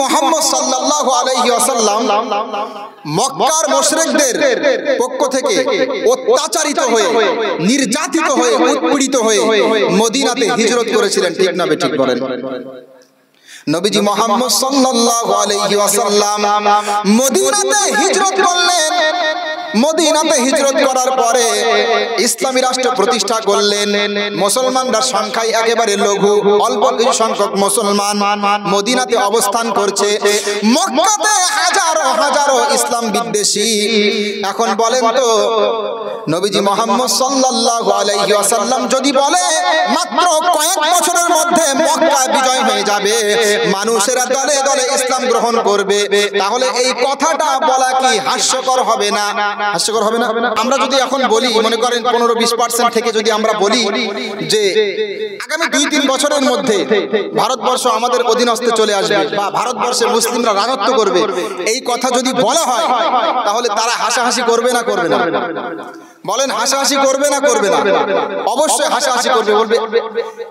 মুহাম্মদ সাল্লাল্লাহু আলাইহি ওয়াসাল্লাম মক্কার মুশরিকদের পক্ষ থেকে অত্যাচারিত হয়ে, নির্যাতিত হয়ে, উৎপীড়িত হয়ে মদিনাতে হিজরত করেছিলেন, ঠিক না বেঠিক বলেন? নবীজি মুহাম্মদ সাল্লাল্লাহু আলাইহি ওয়াসাল্লাম মদিনাতে হিজরত করলেন। মদিনাতে হিজরত করার পরে ইসলামী রাষ্ট্র প্রতিষ্ঠা করলেন। মুসলমানরা সংখ্যায় একেবারে লঘু, অল্প কিছু সংখ্যক মুসলমান মদিনাতে অবস্থান করছে। মক্কাতে হাজারো হাজারো ইসলাম বিদ্বেষী। এখন বলেন তো, নবীজি মুহাম্মদ সাল্লাল্লাহু আলাইহি ওয়াসাল্লাম যদি বলে মাত্র কয়েক বছরের মধ্যে মক্কা বিজয় হয়ে যাবে, মানুষেরা দলে দলে ইসলাম গ্রহণ করবে, তাহলে এই কথাটা বলা কি হাস্যকর হবে না? হাস্যকর হবে না? আমরা যদি এখন বলি, মনে করেন 15-20% থেকে যদি আমরা বলি যে আগামী 2-3 বছরের মধ্যে ভারতবর্ষ আমাদের অধীনস্থে চলে আসবে বা ভারতবর্ষে মুসলিমরা রাজত্ব করবে, এই কথা যদি বলা হয় তাহলে তারা হাসাহাসি করবে না করবে না? বলেন, হাসাহাসি করবে না করবে না? অবশ্যই হাসাহাসি করবে, বলবে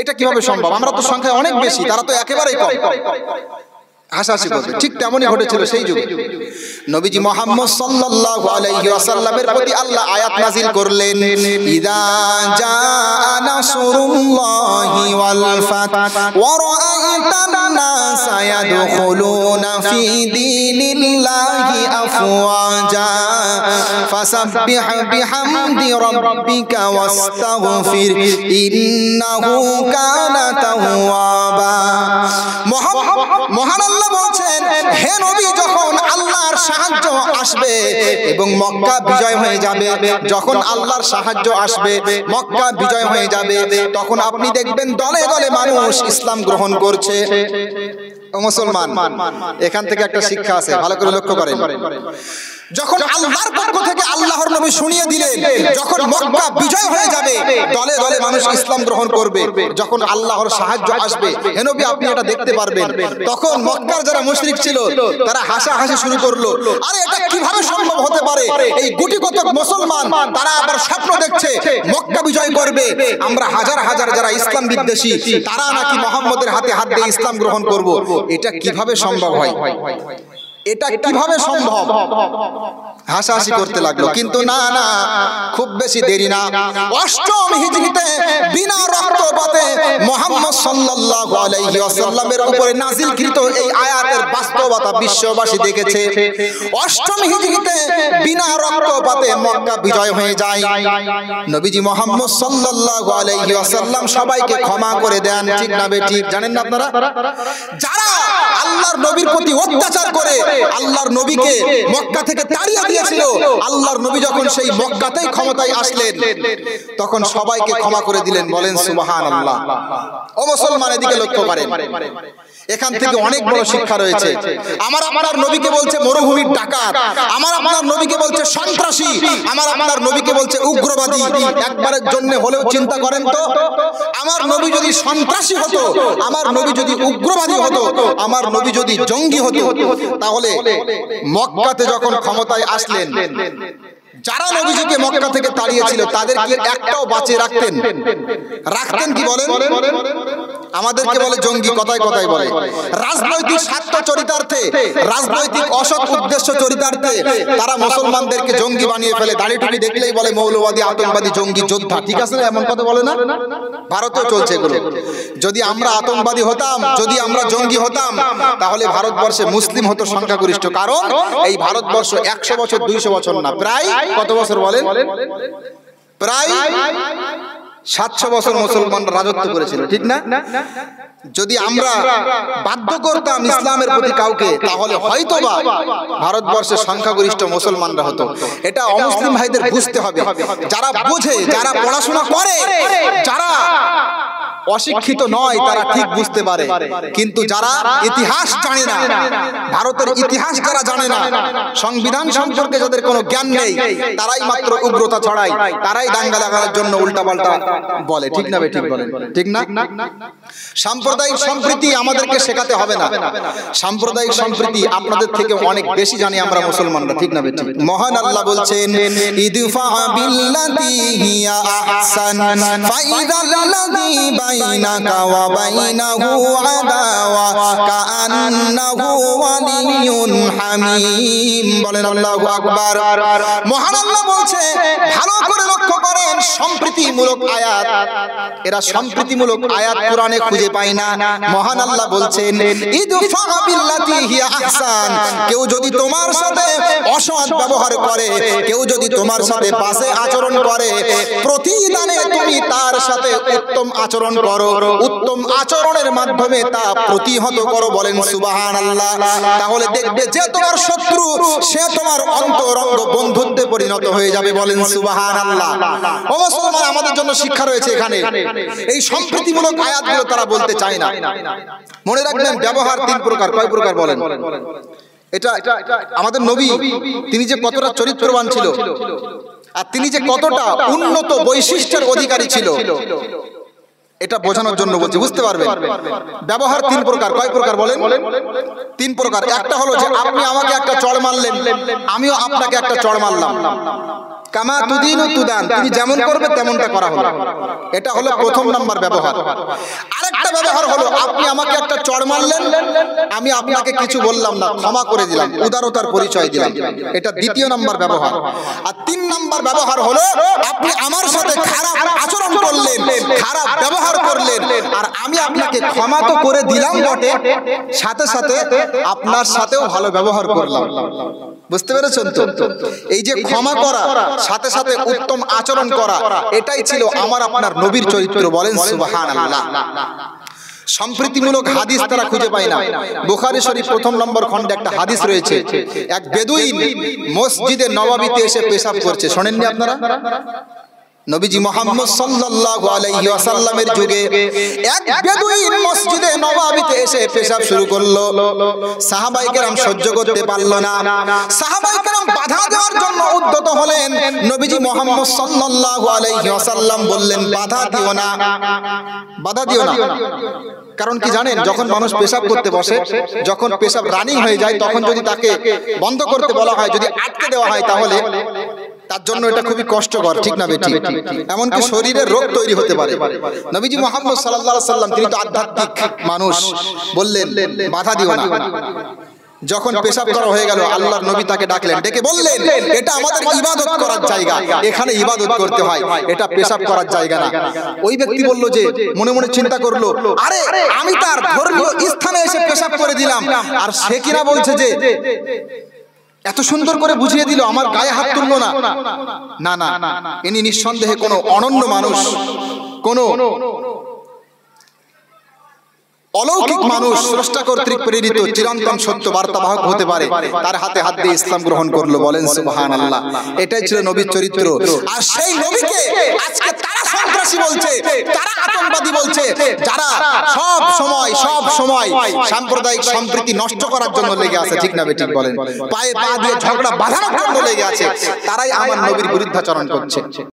এটা কিভাবে সম্ভব, আমরা তো সংখ্যায় অনেক বেশি, তারা তো একেবারেই কম। হাসাহাসি করবে। ঠিক তেমনই ঘটেছিল সেই যুগে। নবীজি মুহাম্মদ সাল্লাল্লাহু আলাইহি ওয়াসাল্লামের প্রতি আল্লাহ আয়াত নাযিল করলেন, ইযা জাআ নাসরুল্লাহি ওয়াল ফাত ওয়া রাআইতান নাসা ইয়াদখুলুনা ফি দীনিল্লাহি আফওয়াজা ফাসাব্বিহ বিহামদি রাব্বিকা ওয়াস্তাগফির ইন্নাহু কানা তাওয়াবা। মহান আল্লাহ বলছেন, হে নবী, যখন আল্লাহর সাহায্য আসবে এবং মক্কা বিজয় হয়ে যাবে, যখন আল্লাহর সাহায্য আসবে, মক্কা বিজয় হয়ে যাবে, তখন আপনি দেখবেন দলে দলে মানুষ ইসলাম গ্রহণ করছে। ও মুসলমান, এখান থেকে একটা শিক্ষা আছে, ভালো করে লক্ষ্য করেন। যখন আল্লাহর পক্ষ থেকে আল্লাহর নবী শুনিয়ে দিলেন যখন মক্কা বিজয় হয়ে যাবে দলে দলে মানুষ ইসলাম গ্রহণ করবে, যখন আল্লাহর সাহায্য আসবে, হে নবী আপনি এটা দেখতে পারবেন, তখন মক্কার যারা মুশরিক ছিল তারা হাসাহাসি শুরু করলো। আরে এটা কিভাবে সম্ভব হতে পারে? এই গুটি কতক মুসলমান তারা আবার স্বপ্ন দেখছে মক্কা বিজয় করবে, আমরা হাজার হাজার যারা ইসলাম বিদ্বেষী তারা নাকি মুহাম্মদের হাতে হাত দিয়ে ইসলাম গ্রহণ করব। এটা কিভাবে সম্ভব হয়? এটা কিভাবে সম্ভব? হাসাহাসি করতে লাগলো। কিন্তু না না, খুব বেশি দেরি না, 8ম হিজরিতে বিনা রক্তপাতে মুহাম্মদ সাল্লাল্লাহু আলাইহি ওয়াসাল্লামের উপরে নাযিলকৃত এই আয়াতের বাস্তবতা বিশ্ববাসী দেখেছে। 8ম হিজরিতে বিনা রক্তপাতে মক্কা বিজয় হয়ে যায়। নবীজি মুহাম্মদ সাল্লাল্লাহু আলাইহি ওয়াসাল্লাম সবাইকে ক্ষমা করে দেন, ঠিক না বেঠিক? জানেন না আপনারা, যারা আল্লাহর নবীর প্রতি অত্যাচার করে আল্লাহর নবীকে মক্কা থেকে তাড়িয়ে দিয়েছিল, আল্লাহর নবী যখন সেই মক্কাতেই ক্ষমতায় আসলেন তখন সবাইকে ক্ষমা করে দিলেন। বলেন সুবহানাল্লাহ। ও মুসলমান, এদিকে লক্ষ্য করেন, এখান থেকে অনেক বড় শিক্ষা রয়েছে। আমার আপনার নবীকে বলছে মরুভূমির ডাকাত, আমার আপনার নবীকে বলছে সন্ত্রাসী, আমার আপনার নবীকে বলছে উগ্রবাদী। একবারের জন্য হলেও চিন্তা করেন তো, আমার নবী যদি সন্ত্রাসী হতো, আমার নবী যদি উগ্রবাদী হতো, আমার নবী যদি জঙ্গি হতো, তাহলে মক্কাতে যখন ক্ষমতায় আসলেন যারা নবীজিকে মক্কা থেকে তাড়িয়েছিল তাদেরকে একটাও বাঁচিয়ে রাখতেন? রাখতেন কি বলেন? আমাদেরকে বলে জঙ্গি, কথায় কথায় বলে। রাজনৈতিক স্বার্থ চরিতার্থে, রাজনৈতিক অসৎ উদ্দেশ্য চরিতার্থে তারা মুসলমানদেরকে জঙ্গি বানিয়ে ফেলে। দাড়ি টুপি দেখলেই বলে মৌলবাদী, আতঙ্কবাদী, জঙ্গি, যোদ্ধা। ঠিক আছে না? এমন কথা বলে না? ভারতেও চলছে এগুলো। যদি আমরা আতঙ্কবাদী হতাম, যদি আমরা জঙ্গি হতাম, তাহলে ভারতবর্ষে মুসলিম হতো সংখ্যাগরিষ্ঠ। কারণ এই ভারতবর্ষ 100 বছর 200 বছর না, প্রায় কত বছর বলেন? প্রায় 700 বছর মুসলমান রাজত্ব করেছিল, ঠিক না? যদি আমরা বাধ্য করতাম ইসলামের প্রতি কাউকে, তাহলে হয়তোবা ভারতবর্ষের সংখ্যাগরিষ্ঠ মুসলমানরা হতো। এটা অমুসলিম ভাইদের বুঝতে হবে। যারা বোঝে, যারা পড়াশোনা করে, যারা অশিক্ষিত নয় তারা ঠিক বুঝতে পারে, কিন্তু যারা ইতিহাস জানে না, ভারতের ইতিহাস যারা জানে না, সংবিধান সম্পর্কে যাদের কোনো জ্ঞান নেই, তারাই মাত্র উগ্রতা ছড়ায়, তারাই দাঙ্গা লাগানোর জন্য উল্টাপাল্টা বলে। ঠিক না? ঠিক বলেন, ঠিক না? সাম্প্রদায়িক সম্প্রীতি আমাদেরকে শেখাতে হবে না। সাম্প্রদায়িক সম্প্রীতি আপনাদের থেকে অনেক বেশি জানি আমরা মুসলমানরা, ঠিক না? ঠিক। মহান আল্লাহ বলছেন, ইদফা বিল্লাতি হিয়া আহসান ফাইযাল্লাযী বাইনাকা ওয়া বাইনাহু আদাওয়া কাআন্নাহু ওয়ালিয়্যুন হামীম। বলেন আল্লাহু আকবার। মহান আল্লাহ বলছে, ভালো করে লক্ষ্য করেন, সম্প্রীতিমূলক আয়াত, এরা সম্প্রীতিমূলক আয়াত কোরআনে খুঁজে পায় না। মহান আল্লাহ বলছেন, ইদফা বিল্লাতি হিয়া আহসান, কেউ যদি তোমার সাথে অসৎ ব্যবহার করে, কেউ যদি তোমার সাথে বাজে আচরণ করে, প্রতিদানে তুমি তার সাথে উত্তম আচরণ করো, উত্তম আচরণের মাধ্যমে তা প্রতিহত করো। বলেন সুবহানাল্লাহ। তাহলে দেখবে যে তোমার শত্রু, সে তোমার অন্তরঙ্গ বন্ধুত্বে পরিণত হয়ে যাবে। বলেন সুবহানাল্লাহ। ও মুসলমান, আমাদের জন্য শিক্ষা রয়েছে এখানে। এই সম্প্রীতিমূলক আয়াতগুলো তারা বলতে চায় না। মনে রাখবেন, ব্যবহার তিন প্রকার। কয় প্রকার বলেন? এটা আমাদের নবী, তিনি যে কতটা চরিত্রবান ছিল আর তিনি যে কতটা উন্নত বৈশিষ্ট্যের অধিকারী ছিল, এটা বোঝানোর জন্য বলছি, বুঝতে পারবেন। ব্যবহার তিন প্রকার। কয় প্রকার বলেন? তিন প্রকার। একটা হলো যে আপনি আমাকে একটা চড় মারলেন, আমিও আপনাকে একটা চড় মারলাম। কামা তুদিনু তুদান, তুমি যেমন করবে তেমনটা করা হলো। এটা হলো প্রথম নাম্বার ব্যবহার। আরেকটা ব্যবহার হলো, আপনি আমাকে একটা চড় মারলেন, আমি আপনাকে কিছু বললাম না, ক্ষমা করে দিলাম, উদারতার পরিচয় দিলাম। এটা দ্বিতীয় নাম্বার ব্যবহার। আর তিন নাম্বার ব্যবহার হলো, আপনি আমার সাথে খারাপ আচরণ করলেন, খারাপ ব্যবহার করলেন, আর আমি আপনাকে ক্ষমা তো করে দিলাম বটে, সাথে সাথে আপনার সাথেও ভালো ব্যবহার করলাম। বুঝতে পেরেছেন তো? এই যে ক্ষমা করা, সাথে সাথে উত্তম আচরণ করা, এটাই ছিল আমার আপনার নবীর চরিত্র। বলেন সুবহানাল্লাহ। সম্প্রীতিমূলক হাদিস তারা খুঁজে পায় না। বুখারী শরীফ প্রথম নম্বর খণ্ডে একটা হাদিস রয়েছে, এক বেদুইন মসজিদে নববীতে এসে পেশাব করছে। শোনেননি আপনারা? নবীজি মুহাম্মদ সাল্লাল্লাহু আলাইহি ওয়াসাল্লামের যুগে এক বেদুইন মসজিদে নববীতে এসে পেশাব শুরু করলো। সাহাবায়ে কেরাম সহ্য করতে পারল না। সাহাবায়ে কেরাম বাধা দেওয়ার জন্য উদ্যত হলেন। নবীজি মুহাম্মদ সাল্লাল্লাহু আলাইহি ওয়াসাল্লাম বললেন, বাধা দিও না, বাধা দিও না। কারণ কি জানেন, যখন মানুষ পেশাব করতে বসে, যখন পেশাব রানিং হয়ে যায়, তখন যদি তাকে বন্ধ করতে বলা হয়, যদি আটকে দেওয়া হয়, তাহলে তার জন্য এটা খুবই কষ্টকর। ঠিক না বেঠিক? এমনকি শরীরে রোগ তৈরি হতে পারে। নবীজি মুহাম্মদ সাল্লাল্লাহু আলাইহি ওয়াসাল্লাম, তিনি তো আধ্যাত্মিক মানুষ, বললেন বাধা দিও না। যখন পেশাব করা হয়ে গেল, আল্লাহর নবী তাকে ডাকলেন, ডেকে বললেন, এটা আমাদের ইবাদত করার জায়গা, এখানে ইবাদত করতে হয়, এটা পেশাব করার জায়গা না। ওই ব্যক্তি বলল যে, মনে মনে চিন্তা করলো, আরে আমি তার ধর্মীয় স্থানে এসে পেশাব করে দিলাম, আর সে কিনা বলছে যে এত সুন্দর করে বুঝিয়ে দিল, আমার গায়ে হাত তুললো না। না না, ইনি নিঃসন্দেহে কোনো অনন্য মানুষ, কোনো অলৌকিক মানুষ, স্রষ্টা কর্তৃক প্রেরিত চিরন্তন সত্য বার্তাবাহক হতে পারে। তার হাতে হাত দিয়ে ইসলাম গ্রহণ করলো। বলেন সুবহানাল্লাহ। এটাই ছিল নবীর চরিত্র। আর সেই নবীকে আজকে তারা সন্ত্রাসী বলছে, তারা আতঙ্কবাদী বলছে, যারা সব সময় সাম্প্রদায়িক সম্প্রীতি নষ্ট করার জন্য লেগে আছে। ঠিক না বেঠিক বলেন? পায়ে পা দিয়ে ঝগড়া বাঁধানোর জন্য লেগে আছে। তারাই আমার নবীর বিরুদ্ধাচরণ করছে।